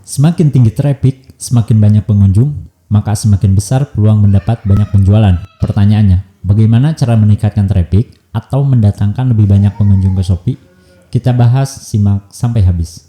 Semakin tinggi traffic, semakin banyak pengunjung, maka semakin besar peluang mendapat banyak penjualan. Pertanyaannya, bagaimana cara meningkatkan traffic atau mendatangkan lebih banyak pengunjung ke Shopee? Kita bahas, simak sampai habis.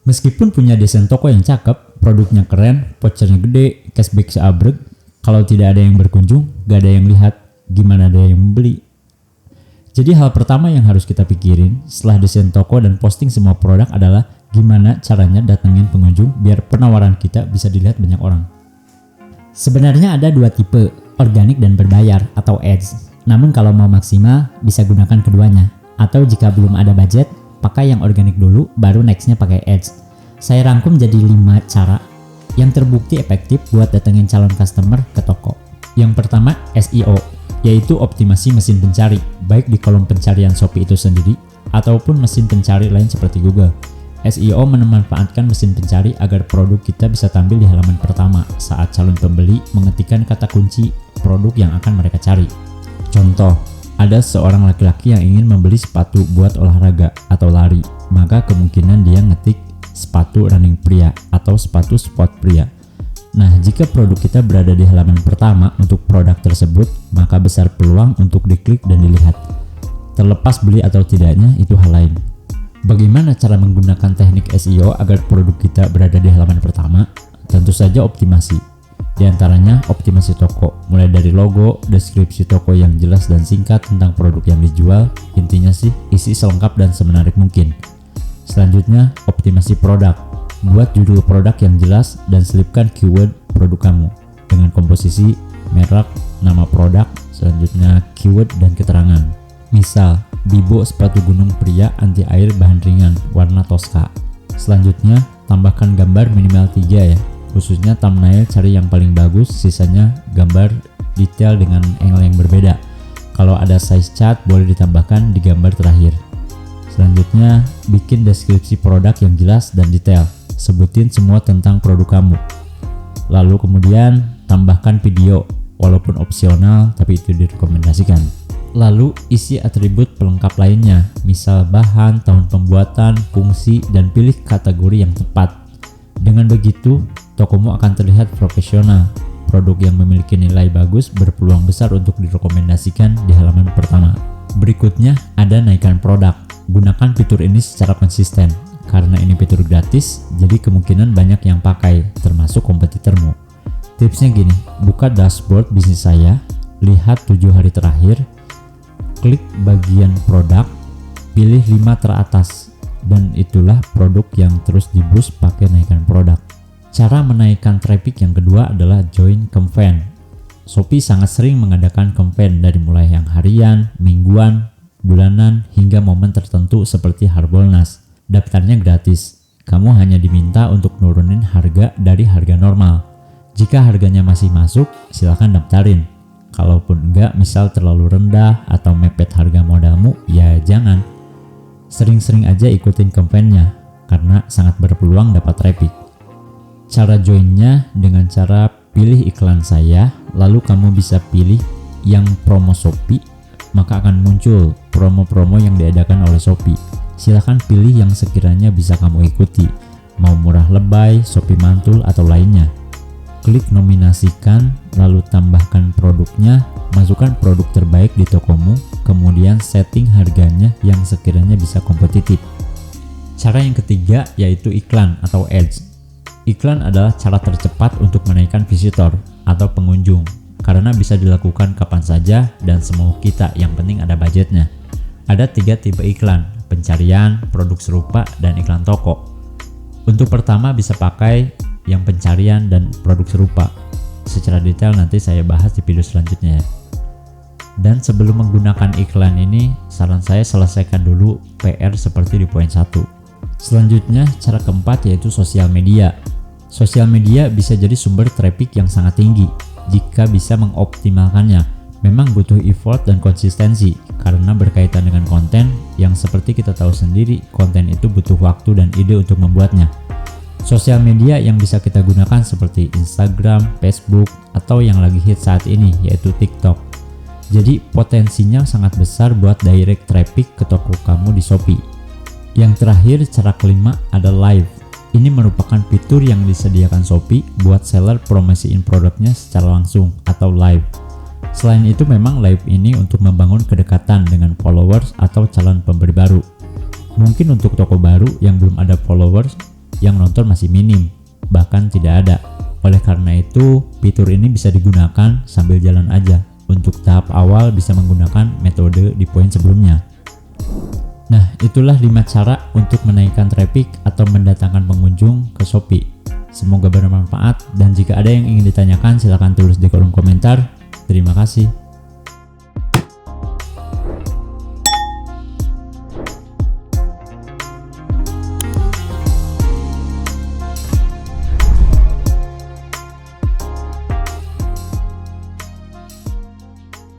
Meskipun punya desain toko yang cakep, produknya keren, vouchernya gede, cashback seabrek, kalau tidak ada yang berkunjung, gak ada yang lihat, gimana ada yang membeli? Jadi hal pertama yang harus kita pikirin setelah desain toko dan posting semua produk adalah gimana caranya datengin pengunjung biar penawaran kita bisa dilihat banyak orang. Sebenarnya ada dua tipe, organik dan berbayar atau ads. Namun kalau mau maksimal, bisa gunakan keduanya. Atau jika belum ada budget, pakai yang organik dulu, baru nextnya pakai ads. Saya rangkum jadi 5 cara yang terbukti efektif buat datengin calon customer ke toko. Yang pertama, SEO, yaitu optimasi mesin pencari, baik di kolom pencarian Shopee itu sendiri, ataupun mesin pencari lain seperti Google. SEO memanfaatkan mesin pencari agar produk kita bisa tampil di halaman pertama saat calon pembeli mengetikkan kata kunci produk yang akan mereka cari. Contoh, ada seorang laki-laki yang ingin membeli sepatu buat olahraga atau lari, maka kemungkinan dia ngetik sepatu running pria atau sepatu sport pria. Nah, jika produk kita berada di halaman pertama untuk produk tersebut, maka besar peluang untuk diklik dan dilihat. Terlepas beli atau tidaknya, itu hal lain. Bagaimana cara menggunakan teknik SEO agar produk kita berada di halaman pertama? Tentu saja optimasi. Di antaranya optimasi toko, mulai dari logo, deskripsi toko yang jelas dan singkat tentang produk yang dijual, intinya sih isi selengkap dan semenarik mungkin. Selanjutnya, optimasi produk. Buat judul produk yang jelas dan selipkan keyword produk kamu dengan komposisi, merek, nama produk, selanjutnya keyword dan keterangan. Misal, Bibo sepatu gunung pria anti air bahan ringan, warna Tosca. Selanjutnya, tambahkan gambar minimal 3 ya. Khususnya thumbnail cari yang paling bagus, sisanya gambar detail dengan angle yang berbeda. Kalau ada size chart boleh ditambahkan di gambar terakhir. Selanjutnya, bikin deskripsi produk yang jelas dan detail. Sebutin semua tentang produk kamu. Lalu kemudian tambahkan video, walaupun opsional tapi itu direkomendasikan. Lalu isi atribut pelengkap lainnya, misal bahan, tahun pembuatan, fungsi, dan pilih kategori yang tepat. Dengan begitu, tokomu akan terlihat profesional. Produk yang memiliki nilai bagus berpeluang besar untuk direkomendasikan di halaman pertama. Berikutnya ada naikkan produk. Gunakan fitur ini secara konsisten. Karena ini fitur gratis, jadi kemungkinan banyak yang pakai, termasuk kompetitormu. Tipsnya gini, buka dashboard bisnis saya, lihat 7 hari terakhir, klik bagian produk, pilih 5 teratas, dan itulah produk yang terus di-boost pakai naikkan produk. Cara menaikkan traffic yang kedua adalah join campaign. Shopee sangat sering mengadakan campaign dari mulai yang harian, mingguan, bulanan, hingga momen tertentu seperti Harbolnas. Daftarnya gratis. Kamu hanya diminta untuk nurunin harga dari harga normal. Jika harganya masih masuk, silakan daftarin. Kalaupun enggak, misal terlalu rendah atau mepet harga modalmu, ya jangan. Sering-sering aja ikutin campaign-nya, karena sangat berpeluang dapat traffic. Cara joinnya dengan cara pilih iklan saya, lalu kamu bisa pilih yang promo Shopee, maka akan muncul promo-promo yang diadakan oleh Shopee. Silahkan pilih yang sekiranya bisa kamu ikuti, mau murah lebay, Shopee mantul, atau lainnya. Klik nominasikan, lalu tambahkan produknya, masukkan produk terbaik di tokomu, kemudian setting harganya yang sekiranya bisa kompetitif. Cara yang ketiga yaitu iklan atau ads. Iklan adalah cara tercepat untuk menaikkan visitor atau pengunjung, karena bisa dilakukan kapan saja dan semau kita, yang penting ada budgetnya. Ada 3 tipe iklan, pencarian, produk serupa, dan iklan toko. Untuk pertama bisa pakai yang pencarian dan produk serupa. Secara detail nanti saya bahas di video selanjutnya ya. Dan sebelum menggunakan iklan ini, saran saya selesaikan dulu PR seperti di poin 1. Selanjutnya, cara keempat yaitu sosial media. Sosial media bisa jadi sumber traffic yang sangat tinggi jika bisa mengoptimalkannya. Memang butuh effort dan konsistensi karena berkaitan dengan konten yang seperti kita tahu sendiri, konten itu butuh waktu dan ide untuk membuatnya. Sosial media yang bisa kita gunakan seperti Instagram, Facebook, atau yang lagi hit saat ini yaitu TikTok. Jadi potensinya sangat besar buat direct traffic ke toko kamu di Shopee. Yang terakhir, cara kelima ada live. Ini merupakan fitur yang disediakan Shopee buat seller promosiin produknya secara langsung atau live. Selain itu memang live ini untuk membangun kedekatan dengan followers atau calon pembeli baru. Mungkin untuk toko baru yang belum ada followers, yang nonton masih minim, bahkan tidak ada. Oleh karena itu, fitur ini bisa digunakan sambil jalan aja. Untuk tahap awal bisa menggunakan metode di poin sebelumnya. Nah, itulah 5 cara untuk menaikkan traffic atau mendatangkan pengunjung ke Shopee. Semoga bermanfaat, dan jika ada yang ingin ditanyakan silahkan tulis di kolom komentar. Terima kasih.